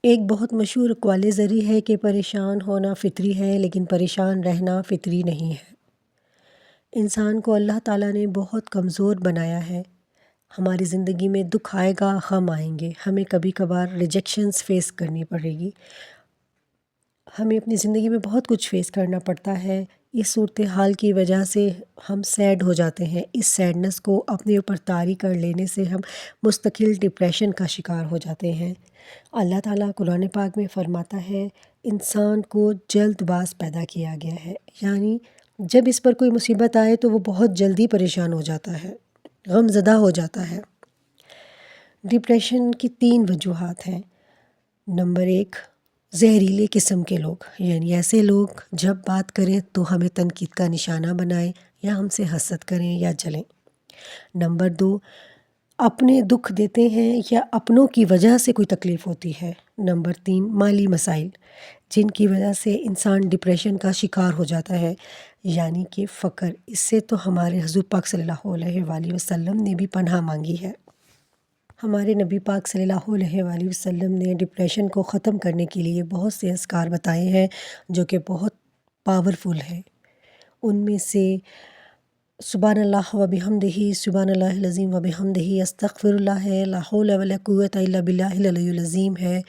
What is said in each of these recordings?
ایک بہت مشہور اقوال زری ہے کہ پریشان ہونا فطری ہے لیکن پریشان رہنا فطری نہیں ہے۔ انسان کو اللہ تعالیٰ نے بہت کمزور بنایا ہے۔ ہماری زندگی میں دکھ آئے گا، غم آئیں گے، ہمیں کبھی کبھار ریجیکشنز فیس کرنی پڑے گی، ہمیں اپنی زندگی میں بہت کچھ فیس کرنا پڑتا ہے۔ اس صورتحال کی وجہ سے ہم سیڈ ہو جاتے ہیں۔ اس سیڈنس کو اپنے اوپر طاری کر لینے سے ہم مستقل ڈپریشن کا شکار ہو جاتے ہیں۔ اللہ تعالیٰ قرآن پاک میں فرماتا ہے انسان کو جلد باز پیدا کیا گیا ہے، یعنی جب اس پر کوئی مصیبت آئے تو وہ بہت جلدی پریشان ہو جاتا ہے، غم زدہ ہو جاتا ہے۔ ڈپریشن کی 3 وجوہات ہیں۔ نمبر 1، زہریلے قسم کے لوگ، یعنی ایسے لوگ جب بات کریں تو ہمیں تنقید کا نشانہ بنائیں یا ہم سے حسد کریں یا جلیں۔ نمبر 2، اپنے دکھ دیتے ہیں یا اپنوں کی وجہ سے کوئی تکلیف ہوتی ہے۔ نمبر 3، مالی مسائل جن کی وجہ سے انسان ڈپریشن کا شکار ہو جاتا ہے، یعنی کہ فقر۔ اس سے تو ہمارے حضور پاک صلی اللہ علیہ وآلہ وسلم نے بھی پناہ مانگی ہے۔ ہمارے نبی پاک صلی اللہ علیہ وآلہ وسلم نے ڈپریشن کو ختم کرنے کے لیے بہت سے اذکار بتائے ہیں جو کہ بہت پاورفل ہیں۔ ان میں سے سبحان اللہ و بحمدہ، سبحان اللہ العظیم و بحمدہ، استغفر اللہ ہے، لا حول ولا قوۃ الا باللہ العلی العظیم ہے۔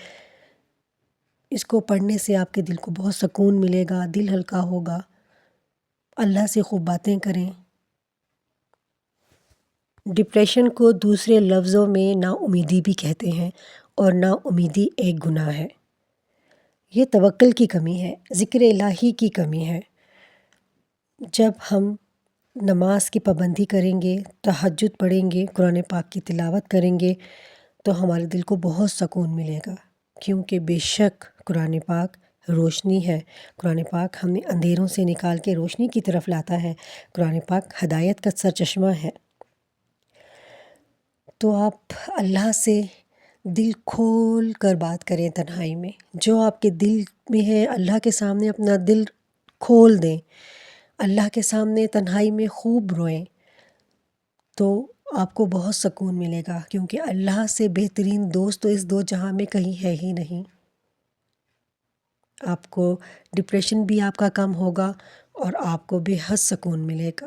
اس کو پڑھنے سے آپ کے دل کو بہت سکون ملے گا، دل ہلکا ہوگا۔ اللہ سے خوب باتیں کریں۔ ڈپریشن کو دوسرے لفظوں میں نا امیدی بھی کہتے ہیں، اور نا امیدی ایک گناہ ہے۔ یہ توکل کی کمی ہے، ذکر الہی کی کمی ہے۔ جب ہم نماز کی پابندی کریں گے، تہجد پڑھیں گے، قرآن پاک کی تلاوت کریں گے تو ہمارے دل کو بہت سکون ملے گا، کیونکہ بے شک قرآن پاک روشنی ہے۔ قرآن پاک ہمیں اندھیروں سے نکال کے روشنی کی طرف لاتا ہے۔ قرآن پاک ہدایت کا سرچشمہ ہے۔ تو آپ اللہ سے دل کھول کر بات کریں تنہائی میں، جو آپ کے دل میں ہے اللہ کے سامنے اپنا دل کھول دیں، اللہ کے سامنے تنہائی میں خوب روئیں، تو آپ کو بہت سکون ملے گا، کیونکہ اللہ سے بہترین دوست تو اس 2 جہاں میں کہیں ہے ہی نہیں۔ آپ کو ڈپریشن بھی آپ کا کم ہوگا اور آپ کو بے حد سکون ملے گا۔